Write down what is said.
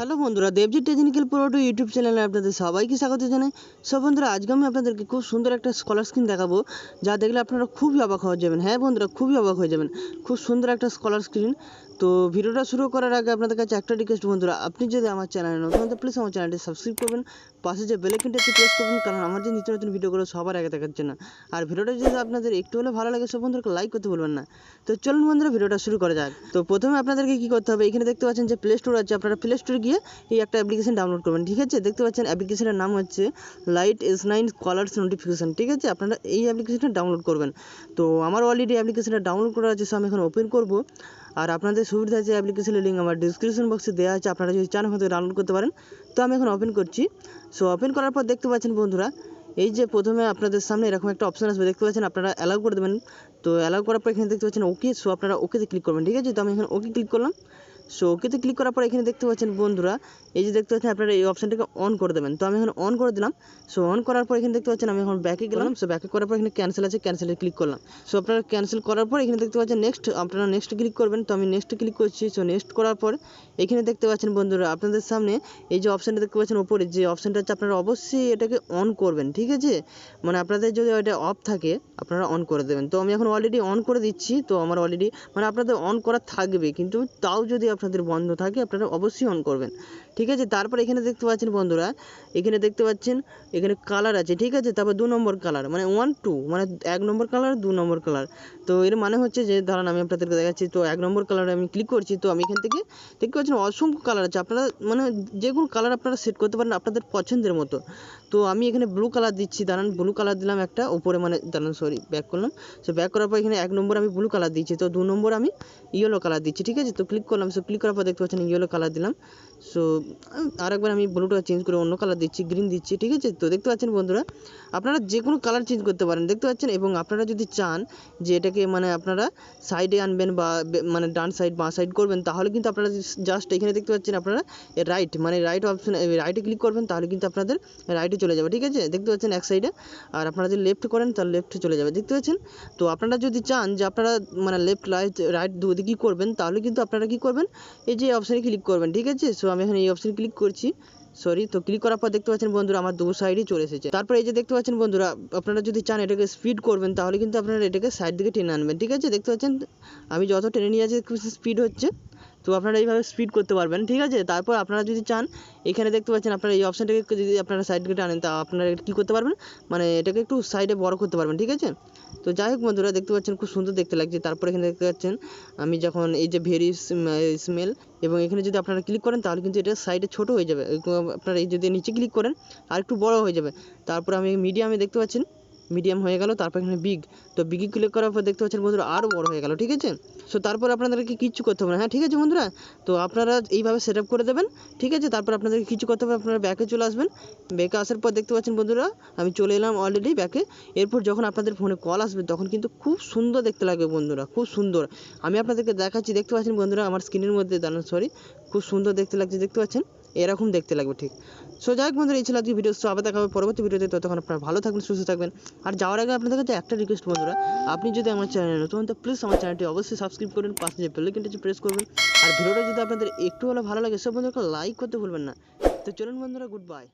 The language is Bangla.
হ্যালো বন্ধুরা, Debjit technical pro to YouTube চ্যানেলে আপনাদের সবাইকে স্বাগত জানাই। সব বন্ধুরা, আজকে আমি আপনাদেরকে খুব সুন্দর একটা স্কলার স্ক্রিন দেখাবো, যা দেখলে আপনারা খুবই অবাক হয়ে যাবেন। হ্যাঁ বন্ধুরা, খুবই অবাক হয়ে যাবেন। খুব সুন্দর একটা স্কলার স্ক্রিন। তো ভিডিওটা শুরু করার আগে আপনাদের কাছে একটা রিকোয়েস্ট বন্ধুরা, আপনি যদি আমার চ্যানেলে নতুন হন তো প্লিজ আমার চ্যানেলটি সাবস্ক্রাইব করবেন, পাশে যে বেল আইকনটি প্রেস করবেন, কারণ আমার যে নিত্য নতুন ভিডিওগুলো সবার আগে দেখার জন্য। আর ভিডিওটা যদি আপনাদের একটু হলে ভালো লাগে, সব বন্ধুকে লাইক করতে ভুলবেন না। তো চলুন বন্ধুরা, ভিডিওটা শুরু করা যাক। তো প্রথমে আপনাদেরকে কী করতে হবে, এখানে দেখতে পাচ্ছেন যে প্লে স্টোর আছে, আপনারা প্লে স্টোরে গিয়ে এই একটা অ্যাপ্লিকেশন ডাউনলোড করবেন। ঠিক আছে, দেখতে পাচ্ছেন অ্যাপ্লিকেশনের নাম হচ্ছে লাইট S9 কলার্স নোটিফিকেশন। ঠিক আছে, আপনারা এই অ্যাপ্লিকেশনটা ডাউনলোড করবেন। তো আমার অলরেডি অ্যাপ্লিকেশনটা ডাউনলোড করা আছে, সো আমি এখন ওপেন করব। আর আপনাদের সুবিধা আছে, অ্যাপ্লিকেশনের লিঙ্ক আমার ডিসক্রিপশন বক্সে দেওয়া আছে, আপনারা যদি চান হয়তো ডাউনলোড করতে পারেন। তো আমি এখন ওপেন করছি। সো ওপেন করার পর দেখতে পাচ্ছেন বন্ধুরা, এই যে প্রথমে আপনাদের সামনে এরকম একটা অপশন আসবে, দেখতে পাচ্ছেন, আপনারা অ্যালাউ করে দেবেন। তো অ্যালাউ করার পর এখানে দেখতে পাচ্ছেন ওকে, সো আপনারা ওকেতে ক্লিক করবেন। ঠিক আছে, তো আমি এখানে ওকে ক্লিক করলাম। সো ওকেতে ক্লিক করার পর এখানে দেখতে পাচ্ছেন বন্ধুরা, এই যে দেখতে পাচ্ছেন আপনারা এই অপশানটাকে অন করে দেবেন। তো আমি এখন অন করে দিলাম। সো অন করার পর এখানে দেখতে পাচ্ছেন আমি এখন ব্যাকে গেলাম। সো ব্যাকে করার পর এখানে ক্যান্সেল আছে, ক্যান্সেলে ক্লিক করলাম। সো আপনারা ক্যান্সেল করার পর এখানে দেখতে পাচ্ছেন নেক্সট, আপনারা নেক্সট ক্লিক করবেন। তো আমি নেক্সট ক্লিক করছি। সো নেক্সট করার পর এখানে দেখতে পাচ্ছেন বন্ধুরা, আপনাদের সামনে এই যে অপশানটা দেখতে পাচ্ছেন ওপরে, যে অপশানটা আছে আপনারা অবশ্যই এটাকে অন করবেন। ঠিক আছে, মানে আপনাদের যদি ওইটা অফ থাকে আপনারা অন করে দেবেন। তো আমি এখন অলরেডি অন করে দিচ্ছি। তো আমার অলরেডি মানে আপনাদের অন করা থাকবে, কিন্তু তাও যদি আপনাদের বন্ধ থাকে আপনারা অবশ্যই অন করবেন। ঠিক আছে, তারপর এখানে দেখতে পাচ্ছেন বন্ধুরা, এখানে দেখতে পাচ্ছেন এখানে কালার আছে। ঠিক আছে, তারপর 2 নম্বর কালার, মানে 1 2, মানে 1 নম্বর কালার 2 নম্বর কালার। তো এর মানে হচ্ছে যে ধরুন আমি আপনাদেরকে দেখাচ্ছি। তো 1 নম্বর কালারে আমি ক্লিক করছি। তো আমি এখান থেকে দেখতে পাচ্ছেন অসংখ্য কালার আছে, আপনারা মানে যে কোনো কালার আপনারা সেট করতে পারেন আপনাদের পছন্দের মতো। তো আমি এখানে ব্লু কালার দিচ্ছি, দাঁড়ান ব্লু কালার দিলাম একটা উপরে, মানে দাঁড়ান সরি ব্যাক করলাম। সো ব্যাক করার পর এখানে 1 নম্বর আমি ব্লু কালার দিচ্ছি। তো 2 নম্বর আমি ইয়েলো কালার দিচ্ছি। ঠিক আছে, তো ক্লিক করলাম। সো ক্লিক করার পর দেখতে পাচ্ছেন ইয়েলো কালার দিলাম। সো আরেকবার আমি ব্লুটা চেঞ্জ করে অন্য কালার দিচ্ছি, গ্রিন দিচ্ছি। ঠিক আছে, তো দেখতে পাচ্ছেন বন্ধুরা, আপনারা যে কোনো কালার চেঞ্জ করতে পারেন, দেখতে পাচ্ছেন। এবং আপনারা যদি চান যে এটাকে মানে আপনারা সাইডে আনবেন বা মানে ডান সাইড বাঁ সাইড করবেন, তাহলে কিন্তু আপনারা জাস্ট এখানে দেখতে পাচ্ছেন আপনারা রাইট, মানে রাইট অপশন, রাইটে ক্লিক করবেন, তাহলে কিন্তু আপনাদের রাইটে চলে যাবে। ঠিক আছে, দেখতে পাচ্ছেন এক সাইডে। আর আপনারা যদি লেফট করেন তাহলে লেফটে চলে যাবে, দেখতে পাচ্ছেন। তো আপনারা যদি চান যে আপনারা মানে লেফট রাইট দুদিকে করবেন, তাহলে কিন্তু আপনারা কী করবেন, এই যে অপশানে ক্লিক করবেন। ঠিক আছে, সো আমি এখন এই অপশানে ক্লিক করছি। সরি, তো ক্লিক করার পর দেখতে পাচ্ছেন বন্ধুরা আমার দু সাইডই চলে এসেছে। তারপর এই যে দেখতে পাচ্ছেন বন্ধুরা, আপনারা যদি চান এটাকে স্পিড করবেন, তাহলে কিন্তু আপনারা এটাকে সাইড দিকে টেনে আনবেন। ঠিক আছে, দেখতে পাচ্ছেন আমি যত টেনে নিয়ে যাচ্ছি স্পিড হচ্ছে। তো আপনারা এইভাবে স্পিড করতে পারবেন। ঠিক আছে, তারপর আপনারা যদি চান এখানে দেখতে পাচ্ছেন আপনারা এই অপশানটাকে যদি আপনারা সাইড দিকে টানেন, তা আপনারা কী করতে পারবেন, মানে এটাকে একটু সাইডে বড় করতে পারবেন। ঠিক আছে, তো যাই হোক বন্ধুরা, দেখতে পাচ্ছেন খুব সুন্দর দেখতে লাগছে। তারপর এখানে দেখতে পাচ্ছেন আমি যখন এই যে ভেরি স্মেল, এবং এখানে যদি আপনারা ক্লিক করেন তাহলে কিন্তু এটা সাইডে ছোট হয়ে যাবে। আপনারা এই যদি নিচে ক্লিক করেন আর একটু বড় হয়ে যাবে। তারপর আমি মিডিয়ামে দেখতে পাচ্ছেন মিডিয়াম হয়ে গেল। তারপর এখানে বিগ, তো বিগে ক্লিক করার পর দেখতে পাচ্ছেন বন্ধুরা আরও বড় হয়ে গেল। ঠিক আছে, সো তারপর আপনাদেরকে কিচ্ছু করতে হবে না। হ্যাঁ ঠিক আছে বন্ধুরা, তো আপনারা এইভাবে সেট আপ করে দেবেন। ঠিক আছে, তারপর আপনাদেরকে কিছু করতে হবে, আপনারা ব্যাকে চলে আসবেন। ব্যাকে আসার পর দেখতে পাচ্ছেন বন্ধুরা আমি চলে এলাম অলরেডি ব্যাকে। এরপর যখন আপনাদের ফোনে কল আসবে তখন কিন্তু খুব সুন্দর দেখতে লাগবে বন্ধুরা, খুব সুন্দর। আমি আপনাদেরকে দেখাচ্ছি, দেখতে পাচ্ছেন বন্ধুরা আমার স্ক্রিনের মধ্যে দাঁড়ান, সরি, খুব সুন্দর দেখতে লাগছে, দেখতে পাচ্ছেন এরকম দেখতে লাগবে। ঠিক, সো যাই হোক বন্ধুরা, এই ছিল আজকে ভিডিও। সো আবার দেখা হবে পরবর্তী ভিডিওতে, ততক্ষণ আপনারা ভালো থাকবেন, সুস্থ থাকবেন। আর যাওয়ার আগে আপনাদের কাছে একটা রিকোয়েস্ট বন্ধুরা, আপনি যদি আমার চ্যানেলে নতুন তো প্লিজ আমার চ্যানেলটি অবশ্যই সাবস্ক্রাইব করবেন, পাশে যে বেল আইকনটি প্রেস করবেন। আর ভিডিওটা যদি আপনাদের একটু হলে ভালো লাগে সব বন্ধুকে লাইক করতে ভুলবেন না। তো চলুন বন্ধুরা, গুড বাই।